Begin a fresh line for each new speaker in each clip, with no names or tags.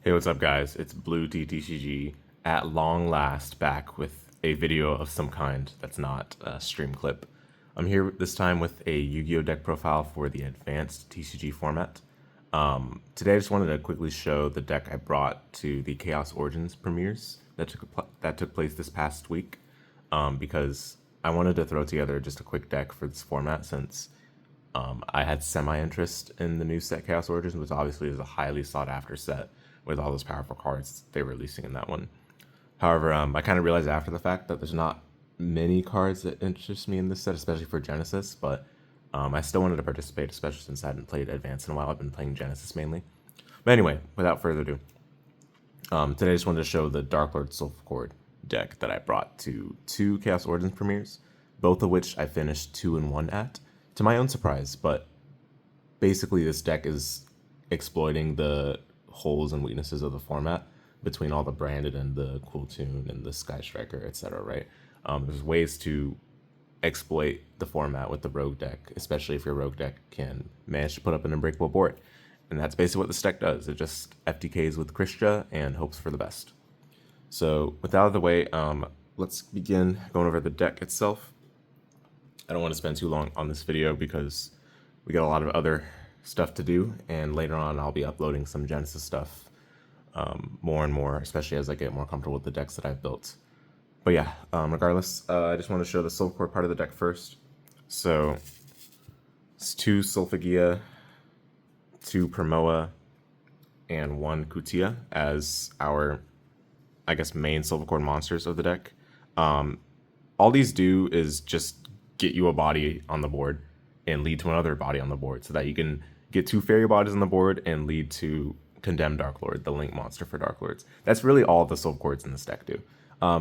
Hey, what's up, guys? It's bluetea-TCG at long last back with a video of some kind that's not a stream clip. I'm here this time with a Yu-Gi-Oh deck profile for the advanced TCG format. Today I just wanted to quickly show the deck I brought to the Chaos Origins premieres that took place this past week, because I wanted to throw together just a quick deck for this format since I had semi-interest in the new set Chaos Origins, which obviously is a highly sought-after set with all those powerful cards they were releasing in that one. However, I kind of realized after the fact that there's not many cards that interest me in this set, especially for Genesis, but I still wanted to participate, especially since I hadn't played Advanced in a while. I've been playing Genesis mainly. But anyway, without further ado, today I just wanted to show the Darklord Solfachord deck that I brought to two Chaos Origins premieres, both of which I finished 2-1 at, to my own surprise. But basically this deck is exploiting the holes and weaknesses of the format between all the branded and the cool tune and the Sky Striker, etc. Right? There's ways to exploit the format with the rogue deck, especially if your rogue deck can manage to put up an unbreakable board. And that's basically what this deck does. It just FTKs with Kristya and hopes for the best. So with that out of the way, let's begin going over the deck itself. I don't want to spend too long on this video because we got a lot of other stuff to do, and later on I'll be uploading some Genesis stuff more and more, especially as I get more comfortable with the decks that I've built. But yeah, regardless, I just want to show the Solfachord part of the deck first. So it's 2 Solfachia, 2 Promoa, and 1 Kutia as our, I guess, main Solfachord monsters of the deck. All these do is just get you a body on the board and lead to another body on the board, so that you can get 2 fairy bodies on the board and lead to Condemned Darklord, the link monster for Darklords. That's really all the Solfachards in this deck do.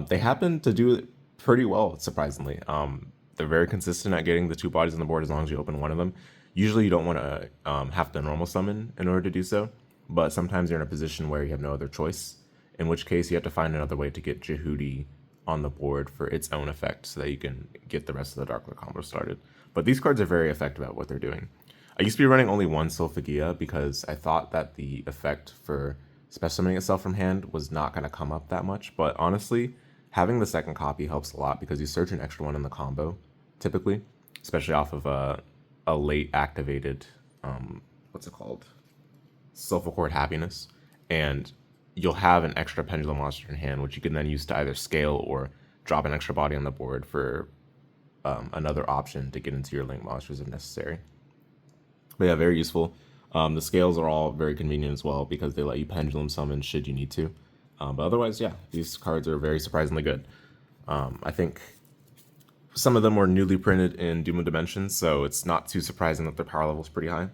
They happen to do it pretty well, surprisingly. They're very consistent at getting the 2 bodies on the board as long as you open one of them. Usually you don't want to have to normal summon in order to do so, but sometimes you're in a position where you have no other choice, in which case you have to find another way to get Jehudi on the board for its own effect so that you can get the rest of the Darklord combo started. But these cards are very effective at what they're doing. I used to be running only 1 Solfachia because I thought that the effect for special summoning itself from hand was not going to come up that much, but honestly, having the second copy helps a lot because you search an extra one in the combo, typically, especially off of a late activated, what's it called? Solfachord Happiness, and you'll have an extra pendulum monster in hand, which you can then use to either scale or drop an extra body on the board for another option to get into your link monsters if necessary. But yeah, very useful. The scales are all very convenient as well because they let you pendulum summon should you need to. But otherwise, yeah, these cards are very surprisingly good. I think some of them were newly printed in Doom of Dimensions, so it's not too surprising that their power level is pretty high.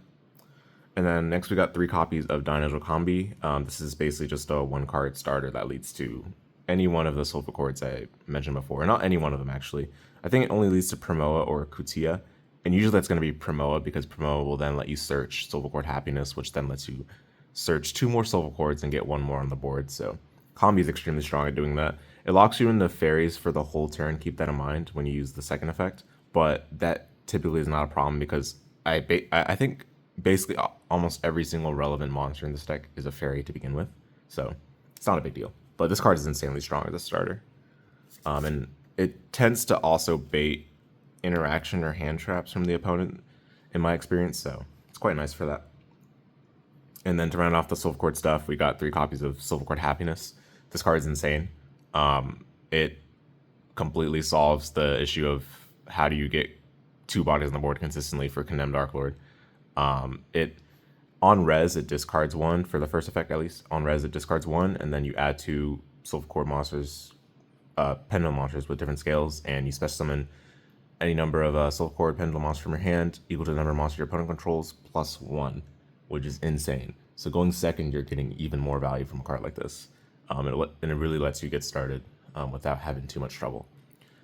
And then next we got 3 copies of Dynasty Combi. This is basically just a 1-card starter that leads to any one of the Solfachards I mentioned before. Not any one of them, actually. I think it only leads to Promoa or Kutia. And usually that's going to be Promoa because Promoa will then let you search Solfachord Happiness, which then lets you search 2 more Solfachards and get 1 more on the board. So Combi is extremely strong at doing that. It locks you into fairies for the whole turn. Keep that in mind when you use the second effect. But that typically is not a problem because I think basically almost every single relevant monster in this deck is a fairy to begin with. So it's not a big deal. But this card is insanely strong as a starter. And it tends to also bait interaction or hand traps from the opponent, in my experience, so it's quite nice for that. And then to round off the Solfachord stuff, we got 3 copies of Solfachord Happiness. This card is insane. It completely solves the issue of how do you get 2 bodies on the board consistently for Condemned Darklord. It on res it discards 1 for the first effect, at least. On res it discards 1, and then you add 2 Solfachord monsters, pendulum monsters with different scales, and you special summon any number of Solfachord pendulum monsters from your hand equal to the number of monsters your opponent controls plus 1, which is insane. So going second, you're getting even more value from a card like this, and it really lets you get started without having too much trouble.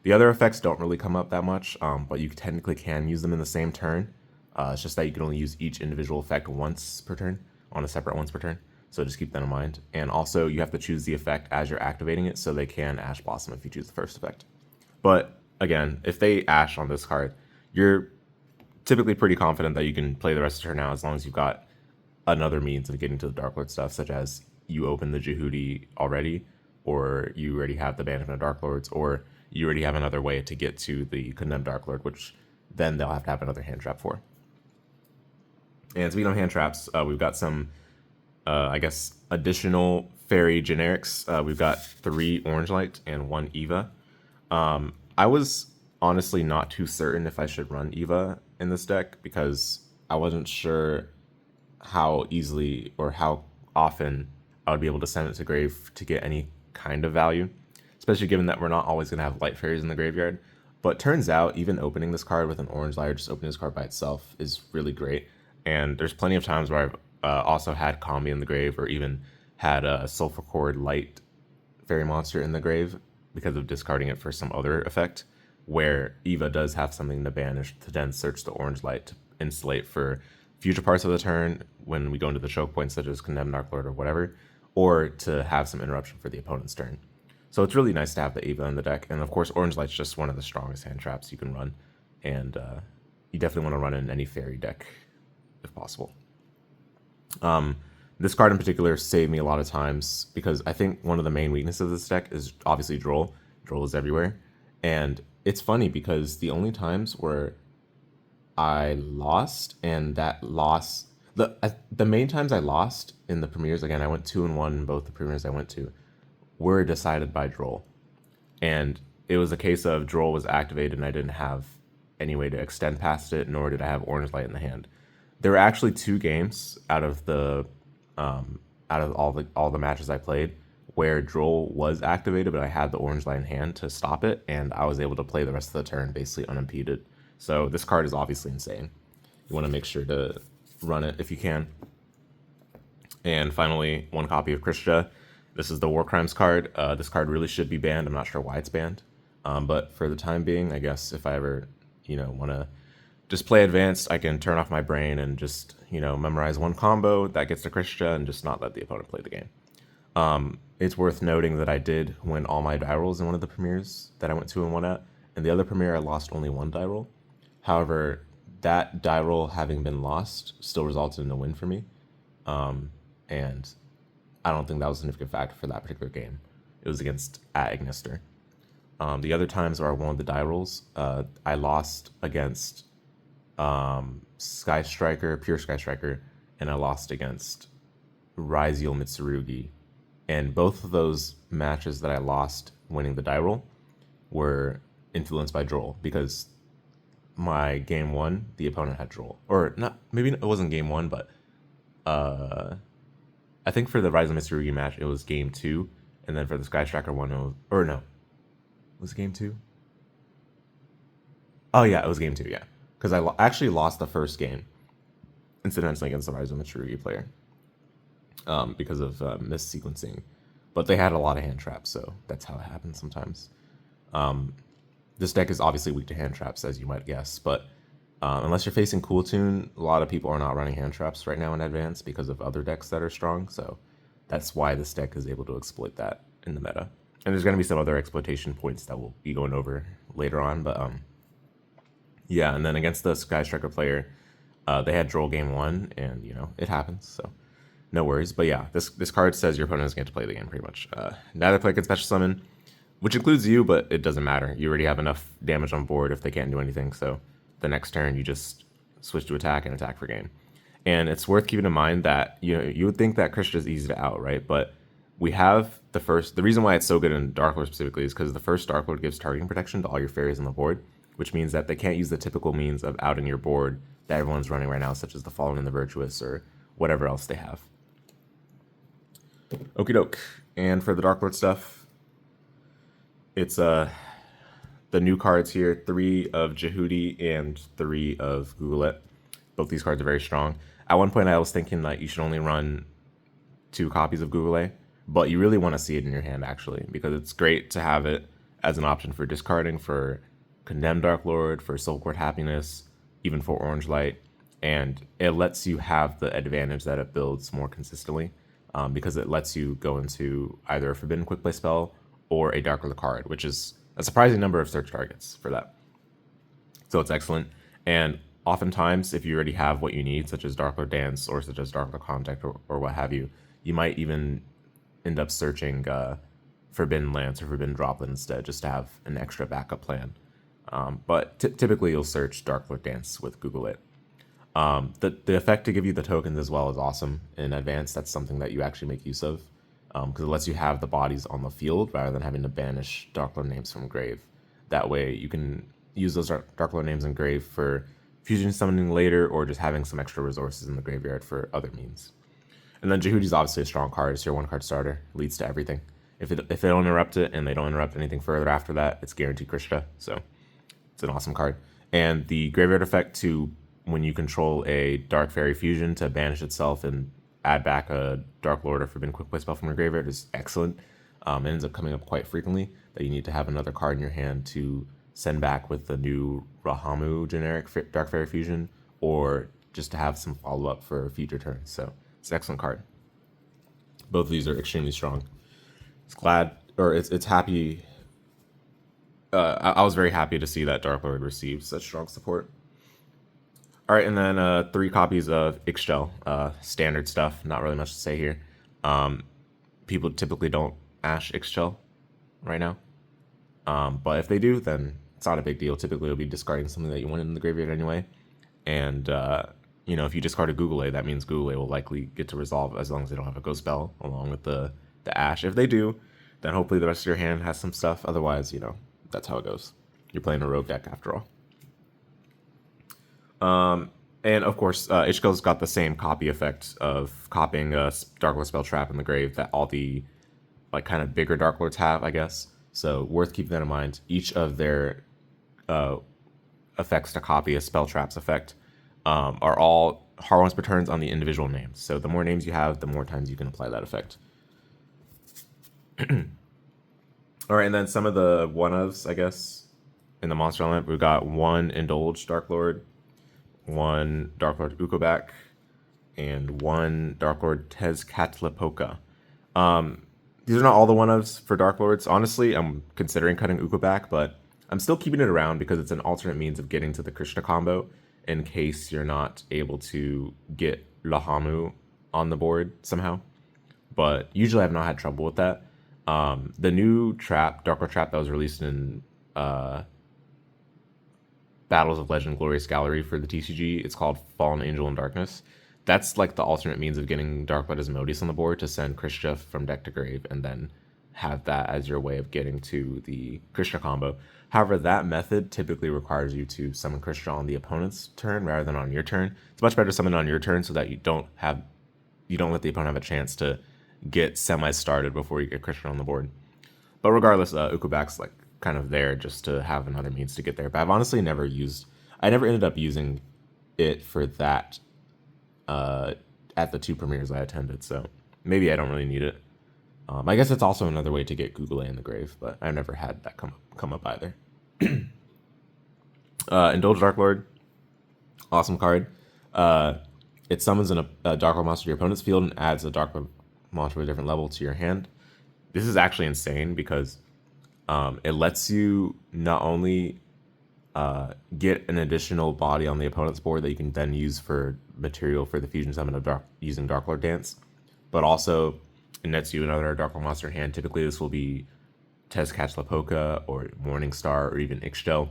The other effects don't really come up that much, but you technically can use them in the same turn. It's just that you can only use each individual effect once per turn, on a separate once per turn. So just keep that in mind. And also, you have to choose the effect as you're activating it, so they can Ash Blossom if you choose the first effect. But again, if they Ash on this card, you're typically pretty confident that you can play the rest of the turn now as long as you've got another means of getting to the Darklord stuff, such as you open the Jehudi already, or you already have the Banishment of Darklords, or you already have another way to get to the Condemned Darklord, which then they'll have to have another hand trap for. And speaking of hand traps, we've got some, I guess, additional fairy generics. We've got 3 Orange Light and 1 Eva. I was honestly not too certain if I should run Eva in this deck because I wasn't sure how easily or how often I would be able to send it to grave to get any kind of value, especially given that we're not always going to have light fairies in the graveyard. But turns out even opening this card with an orange light or just opening this card by itself is really great. And there's plenty of times where I've also had Combi in the grave, or even had a Solfachord light fairy monster in the grave because of discarding it for some other effect, where Eva does have something to banish to then search the orange light to insulate for future parts of the turn when we go into the choke points such as Condemned Darklord or whatever, or to have some interruption for the opponent's turn. So it's really nice to have the Eva in the deck, and of course Orange Light's just one of the strongest hand traps you can run, and you definitely want to run it in any fairy deck if possible. This card in particular saved me a lot of times because I think one of the main weaknesses of this deck is obviously Droll. Droll is everywhere, and it's funny because the only times where I lost, and that loss, the main times I lost in the premieres, again, I went 2-1 in both the premieres I went to, were decided by Droll. And it was a case of Droll was activated and I didn't have any way to extend past it, nor did I have Orange Light in the hand. There were actually 2 games out of all the matches I played where Droll was activated, but I had the Orange Light in hand to stop it, and I was able to play the rest of the turn basically unimpeded. So this card is obviously insane. You want to make sure to run it if you can. And finally, 1 copy of Kristya. This is the War Crimes card. This card really should be banned. I'm not sure why it's banned. But for the time being, I guess if I ever, want to just play advanced, I can turn off my brain and just, memorize 1 combo that gets to Kristya and just not let the opponent play the game. It's worth noting that I did win all my die rolls in one of the premieres that I went 2-1 at. And the other premiere, I lost only 1 die roll. However, that die roll having been lost still resulted in a win for me. And I don't think that was a significant factor for that particular game. It was against at Ignister. The other times where I won the die rolls, I lost against Sky Striker, Pure Sky Striker, and I lost against Ryzeal Mitsurugi. And both of those matches that I lost winning the die roll were influenced by Droll, because my game 1, the opponent had Droll. Or not, maybe it wasn't game 1, but I think for the Ryzeal Mitsurugi match, it was game 2. And then for the Sky Striker one, was it game 2? Oh yeah, it was game 2, yeah. Because I actually lost the first game, incidentally, against the Ryzeal Mitsurugi player. Because of missequencing. But they had a lot of hand traps, so that's how it happens sometimes. This deck is obviously weak to hand traps, as you might guess, but unless you're facing Cool Tune, a lot of people are not running hand traps right now in advance because of other decks that are strong, so that's why this deck is able to exploit that in the meta. And there's going to be some other exploitation points that we'll be going over later on, but yeah, and then against the Sky Striker player, they had Droll game 1, and, it happens, so no worries. But yeah, this card says your opponent is going to play the game pretty much. Neither player can special summon, which includes you, but it doesn't matter. You already have enough damage on board if they can't do anything, so the next turn you just switch to attack and attack for game. And it's worth keeping in mind that you would think that Kristya is easy to out, right? But we have the reason why it's so good in Darklord specifically is because the first Darklord gives targeting protection to all your fairies on the board, which means that they can't use the typical means of outing your board that everyone's running right now, such as the Fallen and the Virtuous or whatever else they have. Okie doke. And for the Darklord stuff, it's the new cards here, 3 of Jehudi and 3 of Googlet. Both these cards are very strong. At one point I was thinking that you should only run 2 copies of Googlet, but you really want to see it in your hand actually, because it's great to have it as an option for discarding, for Condemned Darklord, for Solfachord Happiness, even for Orange Light, and it lets you have the advantage that it builds more consistently. Because it lets you go into either a Forbidden Quick Play spell or a Darklord card, which is a surprising number of search targets for that. So it's excellent. And oftentimes, if you already have what you need, such as Darklord Dance or such as Darklord Contact or what have you, you might even end up searching Forbidden Lance or Forbidden Droplet instead, just to have an extra backup plan. But typically you'll search Darklord Dance with Google it. The effect to give you the tokens as well is awesome. In Advanced, that's something that you actually make use of, because it lets you have the bodies on the field rather than having to banish Darklord names from grave. That way you can use those Darklord names in grave for fusion summoning later, or just having some extra resources in the graveyard for other means. And then Jehudi is obviously a strong card. It's your 1-card starter. Leads to everything. If they don't interrupt it and they don't interrupt anything further after that, it's guaranteed Kristya. So it's an awesome card. And the graveyard effect to when you control a Dark Fairy fusion to banish itself and add back a Dark Lord or Forbidden Quick Play spell from your graveyard is excellent. It ends up coming up quite frequently that you need to have another card in your hand to send back with the new Rahamu generic Dark Fairy fusion, or just to have some follow-up for future turns. So it's an excellent card. Both of these are extremely strong. It's happy. I was very happy to see that Darklord received such strong support. All right, and then 3 copies of Yugioh, standard stuff. Not really much to say here. People typically don't Ash Yugioh right now, but if they do, then it's not a big deal. Typically, you'll be discarding something that you wanted in the graveyard anyway. And if you discard a Google A, that means Google A will likely get to resolve as long as they don't have a Ghost Spell along with the Ash. If they do, then hopefully the rest of your hand has some stuff. Otherwise, that's how it goes. You're playing a rogue deck after all. And of course, Yugioh's got the same copy effect of copying a Dark Lord spell trap in the grave that all the kind of bigger Dark Lords have, I guess. So worth keeping that in mind. Each of their effects to copy a spell trap's effect are all hard once per turns on the individual names. So the more names you have, the more times you can apply that effect. All right, and then some of the one-ofs, I guess, in the monster element. We've got 1 Indulge Darklord, 1 Darklord Ukobak, and 1 Darklord Tezcatlipoca. These are not all the one-ofs for Darklords. Honestly, I'm considering cutting Ukobak, but I'm still keeping it around because it's an alternate means of getting to the Kristya combo in case you're not able to get Lahamu on the board somehow. But usually I've not had trouble with that. The new trap, Darklord trap that was released in Battles of Legend Glorious Gallery for the TCG, it's called Fallen Angel in Darkness. That's the alternate means of getting Darkblood Asmodeus on the board to send Kristya from deck to grave and then have that as your way of getting to the Kristya combo. However, that method typically requires you to summon Kristya on the opponent's turn rather than on your turn. It's much better to summon on your turn so that you don't let the opponent have a chance to get semi-started before you get Kristya on the board. But regardless, Ukobak's kind of there just to have another means to get there. But I've honestly never ended up using it for that at the 2 premieres I attended, so maybe I don't really need it. I guess it's also another way to get Google A in the grave, but I've never had that come up either. Indulge Darklord, awesome card. It summons a Darklord monster to your opponent's field and adds a Darklord monster with a different level to your hand. This is actually insane because it lets you not only get an additional body on the opponent's board that you can then use for material for the fusion summon of using Darklord Dance, but also it nets you another Darklord monster in hand. Typically, this will be Tezcatlipoca or Morningstar or even Yugioh.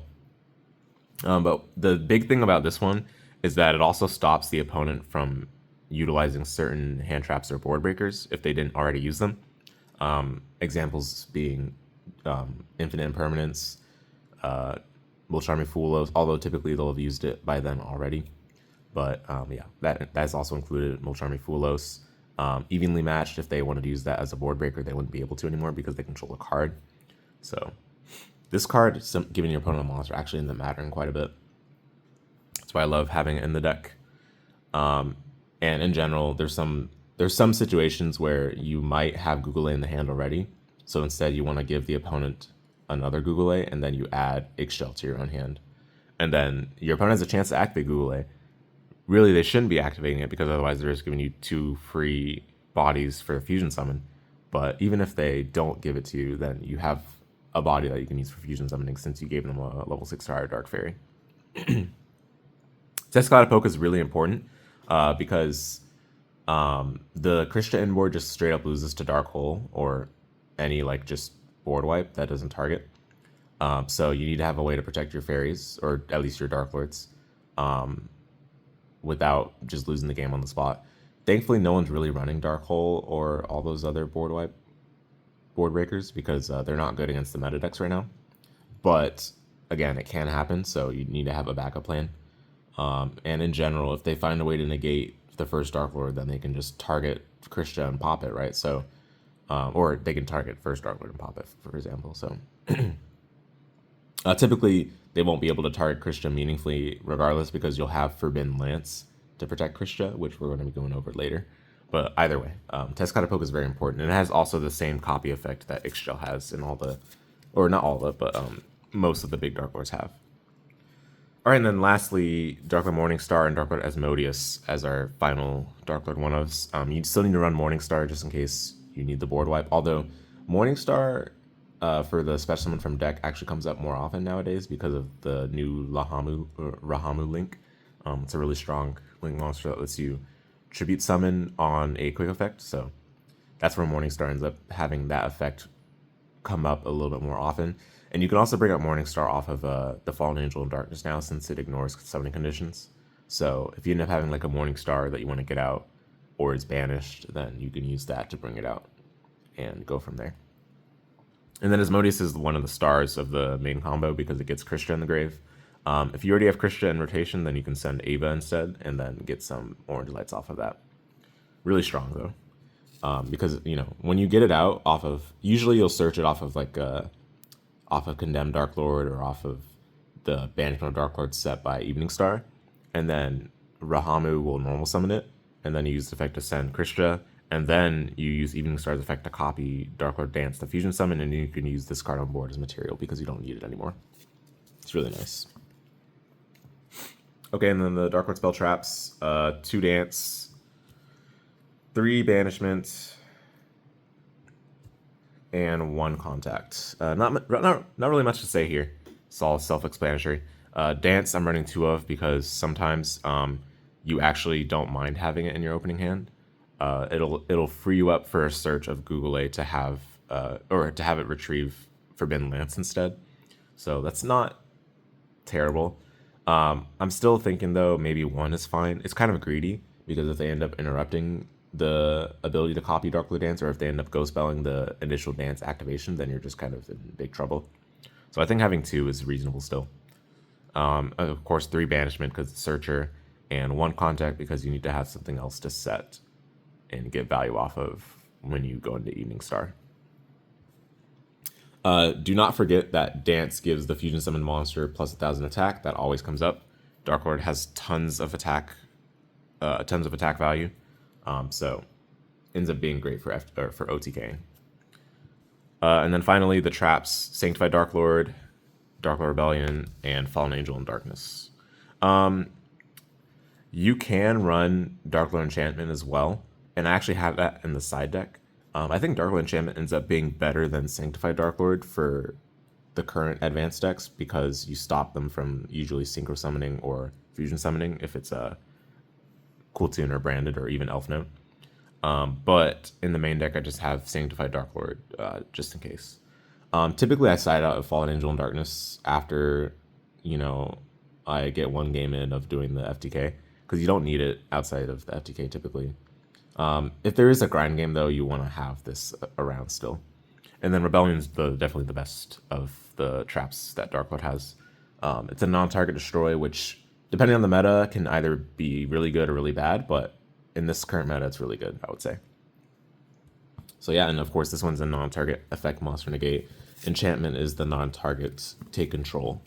But the big thing about this one is that it also stops the opponent from utilizing certain hand traps or board breakers if they didn't already use them. Examples being Infinite Impermanence, Mulcharming Foolos, although typically they'll have used it by then already. But that's also included Mulcharming Foolos. Evenly Matched, if they wanted to use that as a board breaker, they wouldn't be able to anymore because they control the card. So this card, giving your opponent a monster, actually ends up mattering quite a bit. That's why I love having it in the deck. And in general, there's some situations where you might have Google A in the hand already. So instead, you want to give the opponent another Google A, and then you add Yugioh to your own hand. And then your opponent has a chance to activate Google A. Really, they shouldn't be activating it because otherwise they're just giving you 2 free bodies for a fusion summon. But even if they don't give it to you, then you have a body that you can use for fusion summoning since you gave them a level 6 higher Dark Fairy. Tezcatlipoca is really important because The Krishna inboard just straight up loses to Dark Hole or any like just board wipe that doesn't target. So you need to have a way to protect your fairies, or at least your Dark Lords, without just losing the game on the spot. Thankfully, no one's really running Dark Hole or all those other board breakers because they're not good against the meta decks right now. But again, it can happen, so you need to have a backup plan. And in general, if they find a way to negate the first Dark Lord, then they can just target Krishna and pop it, right? So, or they can target first Dark Lord and pop it, for example. So, typically they won't be able to target Krishna meaningfully, regardless, because you'll have Forbidden Lance to protect Krishna, which we're going to be going over later. But either way, Tezcata Poke is very important, and it has also the same copy effect that Yugioh has in all the, or not all of it, but most of the big Dark Lords have. All right, and then lastly, Darklord Morningstar and Darklord Asmodeus as our final Darklord one-ofs. You still need to run Morningstar just in case you need the board wipe. Although Morningstar for the special summon from deck actually comes up more often nowadays because of the new Rahamu link. It's a really strong link monster that lets you tribute summon on a quick effect. So that's where Morningstar ends up having that effect come up a little bit more often. And you can also bring up Morningstar off of the Fallen Angel in Darkness now, since it ignores summoning conditions. So if you end up having like a Morningstar that you want to get out or is banished, then you can use that to bring it out and go from there. And then Asmodeus is one of the stars of the main combo because it gets Krishna in the grave. If you already have Krishna in rotation, then you can send Ava instead and then get some orange lights off of that. Really strong though, because you know when you get it out off of, usually you'll search it off of like off of Condemned Dark Lord or off of the Banishment of Dark Lord set by Evening Star, and then Rahamu will normal summon it, and then you use the effect to send Krishna, and then you use Evening Star's effect to copy Dark Lord Dance to fusion summon, and you can use this card on board as material because you don't need it anymore. It's really nice. Okay, and then the Dark Lord spell traps, 2 Dance, 3 Banishment, and 1 Contact. Not really much to say here. It's all self-explanatory. Dance I'm running 2 of because sometimes you actually don't mind having it in your opening hand. It'll free you up for a search of Google A to have or to have it retrieve Forbidden Lance instead. So that's not terrible. I'm still thinking though maybe 1 is fine. It's kind of greedy because if they end up interrupting the ability to copy Darklord Dance, or if they end up ghost spelling the initial dance activation, then you're just kind of in big trouble. So I think having 2 is reasonable still. Of course, 3 Banishment because it's Searcher, and 1 Contact because you need to have something else to set and get value off of when you go into Evening Star. Do not forget that Dance gives the fusion summon monster plus 1,000 attack. That always comes up. Darklord has tons of attack value. So ends up being great for OTKing. And then finally, the traps: Sanctified Darklord, Darklord Rebellion, and Fallen Angel in Darkness. You can run Darklord Enchantment as well, and I actually have that in the side deck. I think Darklord Enchantment ends up being better than Sanctified Darklord for the current advanced decks because you stop them from usually synchro summoning or fusion summoning if it's a Cool Tune or Branded or even Elf Note. But in the main deck, I just have Sanctified Darklord just in case. Typically, I side out of Fallen Angel in Darkness after, I get 1 game in of doing the FTK because you don't need it outside of the FTK typically. If there is a grind game, though, you want to have this around still. And then Rebellion's definitely the best of the traps that Darklord has. It's a non-target destroy, which, depending on the meta, can either be really good or really bad, but in this current meta, it's really good, I would say. So yeah, and of course, this one's a non-target effect monster negate. Enchantment is the non-target take control.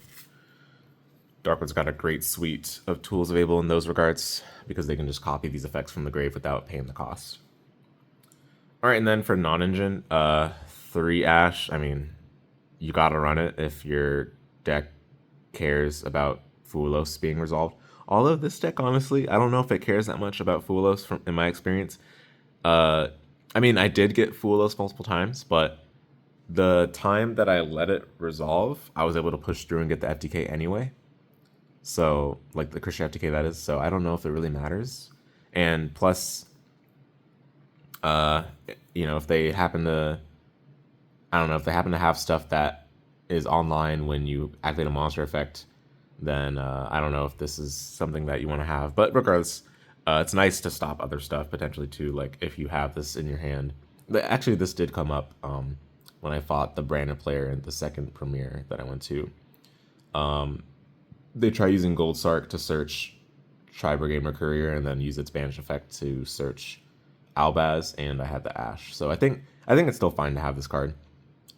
Darklord's got a great suite of tools available in those regards because they can just copy these effects from the grave without paying the cost. All right, and then for non-engine, 3 Ash, you gotta run it if your deck cares about Fulos being resolved. Although this deck, honestly, I don't know if it cares that much about Fulos in my experience. I did get Fulos multiple times, but the time that I let it resolve, I was able to push through and get the FTK anyway. So, like the Krishna FTK that is. So I don't know if it really matters. And plus, Uh, if they happen to, I don't know, if they happen to have stuff that is online when you activate a monster effect, then I don't know if this is something that you want to have. But regardless, it's nice to stop other stuff potentially too. Like if you have this in your hand. Actually, this did come up when I fought the Brandon player in the second premiere that I went to. They try using Gold Sark to search Tri-Brigade Courier and then use its banish effect to search Albaz, and I had the Ash. So I think it's still fine to have this card.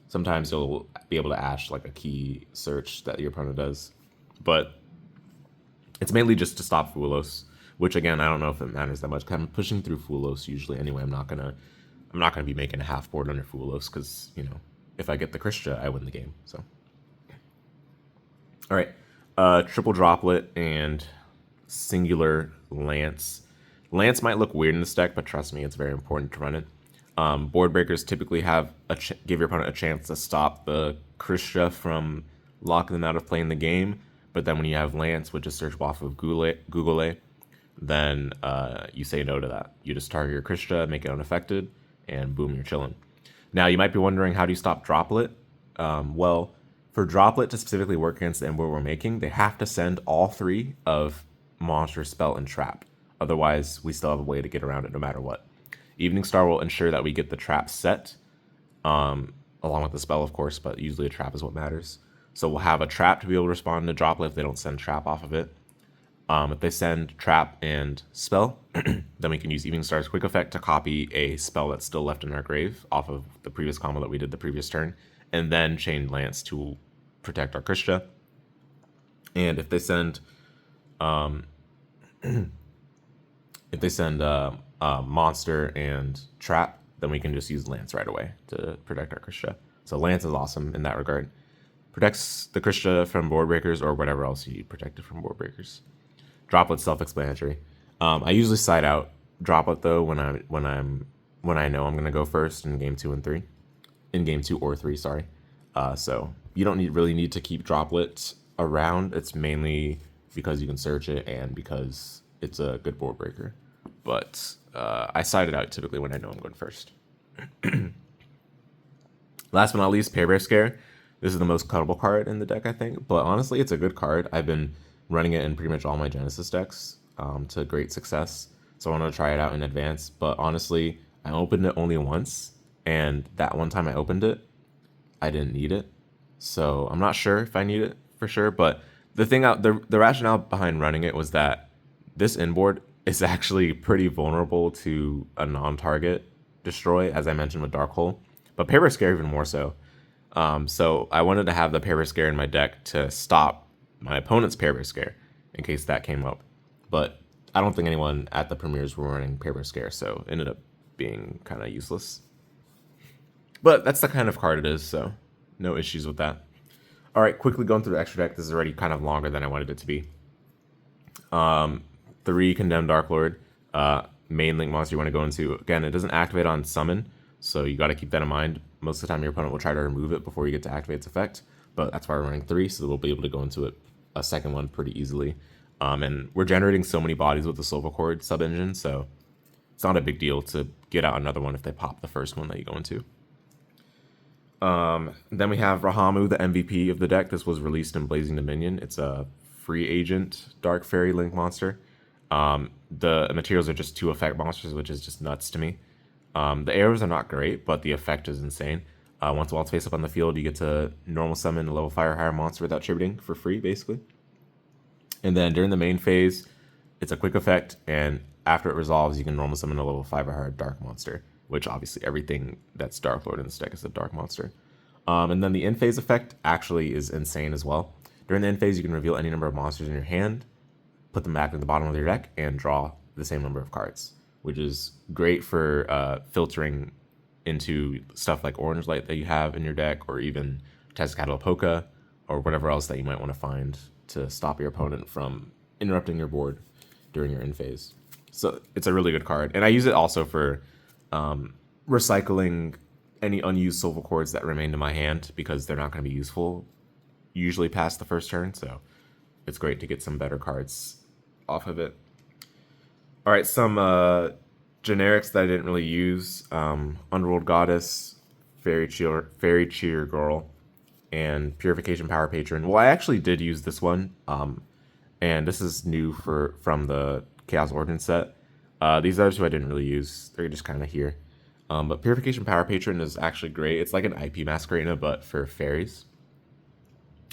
Sometimes you'll be able to Ash like a key search that your opponent does, but it's mainly just to stop Fulos, which again I don't know if it matters that much. 'Cause I'm pushing through Fulos usually anyway. I'm not gonna be making a half board under Fulos because if I get the Kristya, I win the game. So all right, triple droplet and singular Lance. Lance might look weird in this deck, but trust me, it's very important to run it. Board breakers typically have give your opponent a chance to stop the Kristya from locking them out of playing the game. But then when you have Lance, which is search off of Google, then you say no to that. You just target your Kristya, make it unaffected, and boom, you're chilling. Now you might be wondering, how do you stop droplet? Well, for droplet to specifically work against the inboard we're making, they have to send all three of monster, spell, and trap. Otherwise, we still have a way to get around it no matter what. Evening Star will ensure that we get the trap set, along with the spell, of course, but usually a trap is what matters. So we'll have a trap to be able to respond to droplet if they don't send trap off of it. If they send trap and spell, then we can use Evening Star's quick effect to copy a spell that's still left in our grave off of the previous combo that we did the previous turn, and then chain Lance to protect our Kristya. And if they send monster and trap, then we can just use Lance right away to protect our Kristya. So Lance is awesome in that regard. Protects the Kristya from board breakers or whatever else you protect it from board breakers. Droplet's self-explanatory. I usually side out Droplet though when I know I'm gonna go first in game 2 and 3, in game 2 or 3, sorry. So you don't really need to keep Droplet around. It's mainly because you can search it and because it's a good board breaker. But I side it out typically when I know I'm going first. Last but not least, Pair Bear Scare. This is the most cuttable card in the deck, I think. But honestly, it's a good card. I've been running it in pretty much all my Genesis decks to great success. So I want to try it out in advance. But honestly, I opened it only once. And that one time I opened it, I didn't need it. So I'm not sure if I need it for sure. But the rationale behind running it was that this inboard is actually pretty vulnerable to a non-target destroy, as I mentioned with Dark Hole. But Pair Bear Scare even more so. So I wanted to have the Pair Bear Scare in my deck to stop my opponent's Pair Bear Scare in case that came up. But I don't think anyone at the premieres were running Pair Bear Scare, so it ended up being kind of useless. But that's the kind of card it is, so no issues with that. All right, quickly going through the extra deck. This is already kind of longer than I wanted it to be. 3 Condemned Darklord, main link monster you want to go into. Again, it doesn't activate on summon, so you got to keep that in mind. Most of the time, your opponent will try to remove it before you get to activate its effect, but that's why we're running 3, so we'll be able to go into it a second one pretty easily. And we're generating so many bodies with the Solfachord sub-engine, so it's not a big deal to get out another one if they pop the first one that you go into. Then we have Rahamu, the MVP of the deck. This was released in Blazing Dominion. It's a free agent Dark Fairy Link monster. The materials are just 2 effect monsters, which is just nuts to me. The arrows are not great, but the effect is insane. Once while it's face up on the field, you get to normal summon a level 5 or higher monster without tributing for free, basically. And then during the main phase, it's a quick effect, and after it resolves, you can normal summon a level 5 or higher dark monster, which obviously everything that's Darklord in this deck is a dark monster. And then the end phase effect actually is insane as well. During the end phase, you can reveal any number of monsters in your hand, put them back at the bottom of your deck, and draw the same number of cards, which is great for filtering into stuff like Orange Light that you have in your deck, or even Tezcatlipoca, or whatever else that you might want to find to stop your opponent from interrupting your board during your end phase. So it's a really good card. And I use it also for recycling any unused Solfachords that remain in my hand, because they're not going to be useful usually past the first turn, so it's great to get some better cards off of it. All right, some generics that I didn't really use: Underworld Goddess, Fairy Cheer Girl, and Purification Power Patron. Well, I actually did use this one, and this is new from the Chaos Ordinance set. These other two I didn't really use; they're just kind of here. But Purification Power Patron is actually great. It's like an IP Masquerena, but for fairies.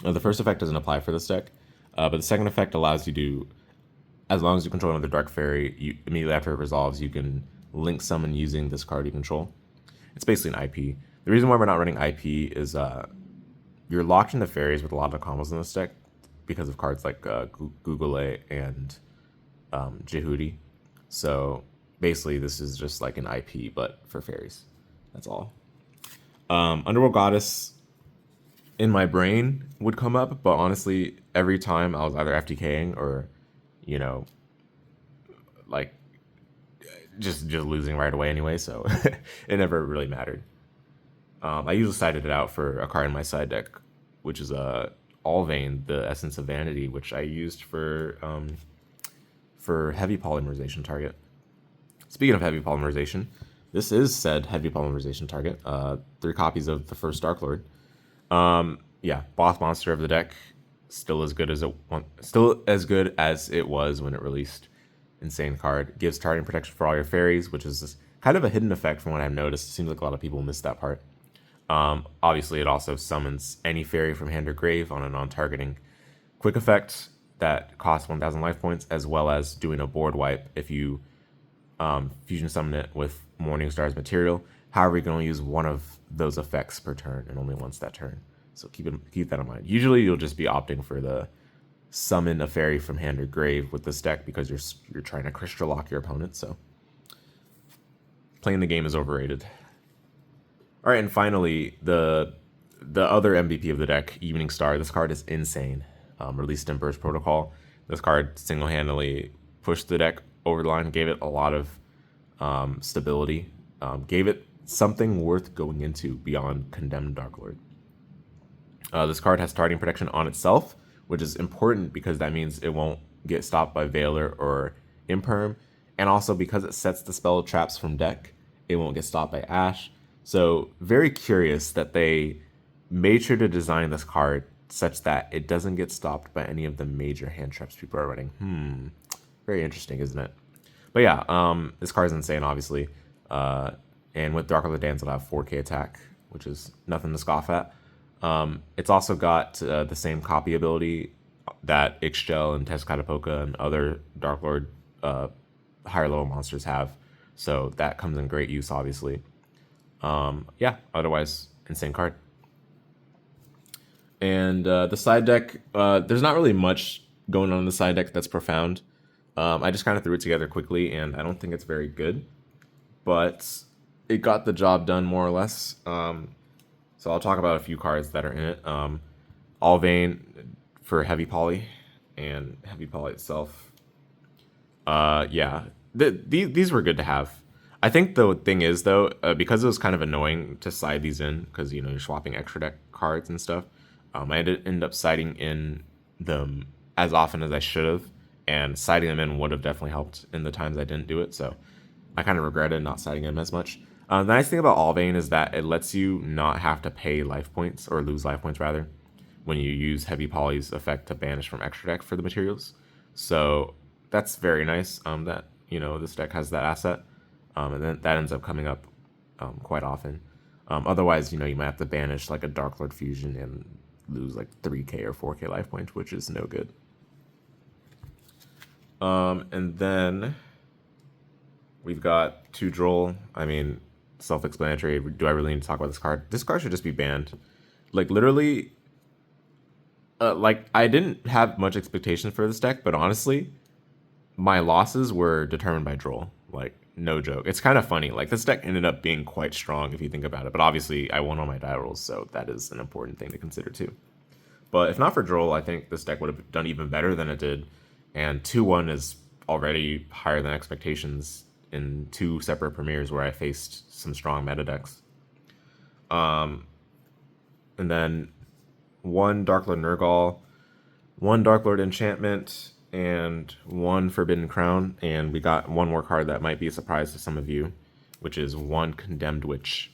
The first effect doesn't apply for this deck, but the second effect allows you to, as long as you control another Dark Fairy, you immediately after it resolves, you can link summon using this card you control. It's basically an IP. The reason why we're not running IP is you're locked into fairies with a lot of combos in this deck because of cards like Google and Jehudi. So basically, this is just like an IP, but for fairies. That's all. Underworld Goddess in my brain would come up, but honestly, every time I was either FTKing or, you know, like just losing right away anyway, so it never really mattered. I usually sided it out for a card in my side deck, which is Allvain, the Essence of Vanity, which I used for heavy polymerization target. Speaking of heavy polymerization, this is said heavy polymerization target. 3 copies of the first Darklord. Yeah, boss monster of the deck, still as good as it was when it released. Insane card. Gives targeting protection for all your fairies, which is kind of a hidden effect from what I've noticed. It seems like a lot of people miss that part. Obviously, it also summons any fairy from hand or grave on a non-targeting quick effect that costs 1,000 life points, as well as doing a board wipe if you fusion summon it with Morningstar's material. However, you can only use one of those effects per turn, and only once that turn. So keep that in mind. Usually, you'll just be opting for the summon a fairy from hand or grave with this deck because you're trying to crystal lock your opponent. So playing the game is overrated. All right, and finally the other MVP of the deck, Evening Star. This card is insane. Released in Burst Protocol. This card single-handedly pushed the deck over the line, gave it a lot of stability, gave it something worth going into beyond Condemned Darklord. This card has targeting protection on itself, which is important because that means it won't get stopped by Veiler or Imperm, and also because it sets the spell traps from deck, it won't get stopped by Ash. So very curious that they made sure to design this card such that it doesn't get stopped by any of the major hand traps people are running. Very interesting, isn't it? But yeah, this card is insane, obviously. And with Darklord Dance, it'll have 4K attack, which is nothing to scoff at. It's also got the same copy ability that Yugioh and Tezcatlipoca and other Darklord higher level monsters have. So that comes in great use, obviously. Yeah, otherwise, insane card. And the side deck, there's not really much going on in the side deck that's profound. I just kind of threw it together quickly, and I don't think it's very good. But it got the job done, more or less. So I'll talk about a few cards that are in it. Allvain for Heavy Poly, and Heavy Poly itself. Yeah, these were good to have. I think the thing is, though, because it was kind of annoying to side these in, because, you know, you're swapping extra deck cards and stuff, I ended up siding in them as often as I should have, and siding them in would have definitely helped in the times I didn't do it, so I kind of regretted not siding them as much. The nice thing about Allvain is that it lets you not have to pay life points, or lose life points rather, when you use Heavy Poly's effect to banish from extra deck for the materials. So that's very nice, that, you know, this deck has that asset. And then that ends up coming up quite often. Otherwise, you know, you might have to banish like a Darklord Fusion and lose like 3k or 4k life points, which is no good. And then we've got Two Droll. I mean, self-explanatory. Do I really need to talk about this card? This card should just be banned. Like, literally, like, I didn't have much expectations for this deck, but honestly, my losses were determined by Droll. Like, no joke. It's kind of funny. Like, this deck ended up being quite strong if you think about it. But obviously, I won all my die rolls, so that is an important thing to consider too. But if not for Droll, I think this deck would have done even better than it did. And 2-1 is already higher than expectations in 2 separate premieres where I faced some strong meta decks. And then 1 Darklord Nurgle, 1 Darklord Enchantment, and 1 Forbidden Crown, and we got one more card that might be a surprise to some of you, which is 1 Condemned Witch.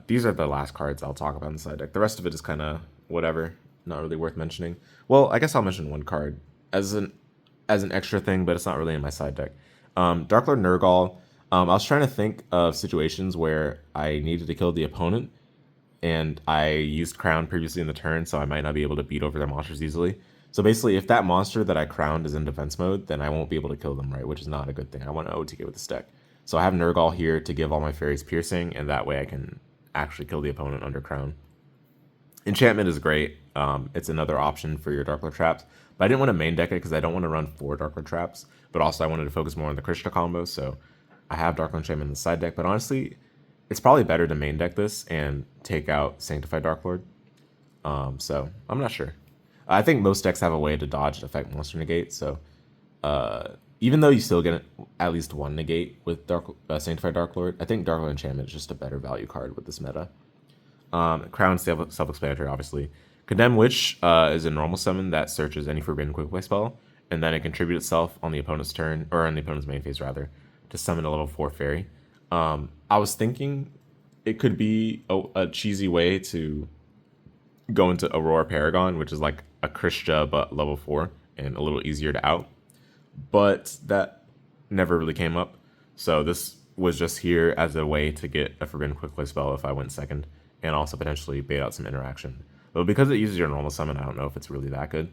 These are the last cards I'll talk about in the side deck. The rest of it is kind of whatever, not really worth mentioning. Well, I guess I'll mention one card as an extra thing, but it's not really in my side deck. Darklord Nurgle. I was trying to think of situations where I needed to kill the opponent, and I used Crown previously in the turn, so I might not be able to beat over their monsters easily. So basically, if that monster that I crowned is in defense mode, then I won't be able to kill them, right? Which is not a good thing. I want to OTK with this deck. So I have Nurgle here to give all my fairies piercing, and that way I can actually kill the opponent under Crown. Enchantment is great. It's another option for your Darklord traps. But I didn't want to main deck it because I don't want to run 4 Darklord traps. But also I wanted to focus more on the Kristya combo, so I have Darklord Enchantment in the side deck. But honestly, it's probably better to main deck this and take out Sanctified Darklord. So I'm not sure. I think most decks have a way to dodge effect monster negate, so even though you still get at least 1 negate with Sanctified Darklord, I think Darklord Enchantment is just a better value card with this meta. Crown self-explanatory, obviously. Condemned Witch is a normal summon that searches any Forbidden Quick Play spell, and then it contributes itself on the opponent's turn, or on the opponent's main phase rather, to summon a level 4 fairy. I was thinking it could be a cheesy way to go into Aurora Paragon, which is like a Kristya but level 4 and a little easier to out. But that never really came up. So this was just here as a way to get a Forbidden Quick Play spell if I went second, and also potentially bait out some interaction. But because it uses your normal summon, I don't know if it's really that good.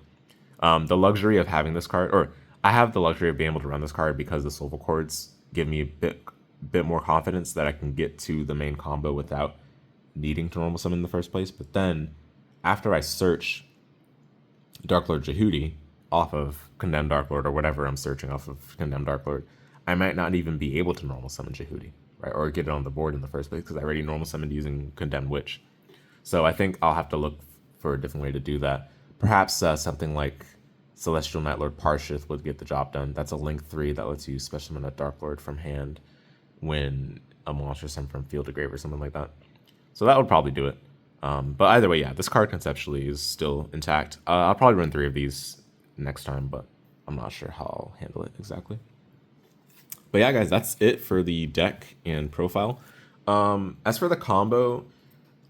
The luxury of having this card, or I have the luxury of being able to run this card because the Solfachords give me a bit more confidence that I can get to the main combo without needing to normal summon in the first place. But then, after I search Darklord Jehudi off of Condemned Darklord, or whatever I'm searching off of Condemned Darklord, I might not even be able to normal summon Jehudi, right? Or get it on the board in the first place because I already normal summoned using Condemned Witch. So I think I'll have to look for a different way to do that. Perhaps something like Celestial Nightlord Parshith would get the job done. That's a Link 3 that lets you special summon a Darklord from hand when a monster sent from field to grave or something like that. So that would probably do it. But either way, yeah, this card conceptually is still intact. I'll probably run 3 of these next time, but I'm not sure how I'll handle it exactly. But yeah, guys, that's it for the deck and profile. As for the combo,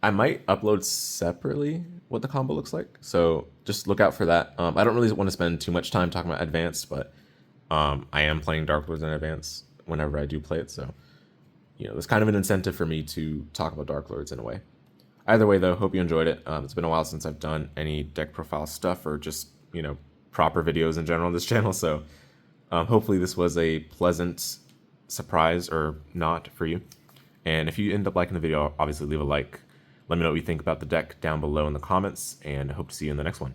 I might upload separately what the combo looks like, so just look out for that. I don't really want to spend too much time talking about Advanced, but I am playing Darklords in Advance whenever I do play it, so there's kind of an incentive for me to talk about Darklords in a way. Either way, though, hope you enjoyed it. It's been a while since I've done any deck profile stuff or just proper videos in general on this channel, so hopefully this was a pleasant surprise or not for you. And if you end up liking the video, obviously leave a like. Let me know what you think about the deck down below in the comments, and I hope to see you in the next one.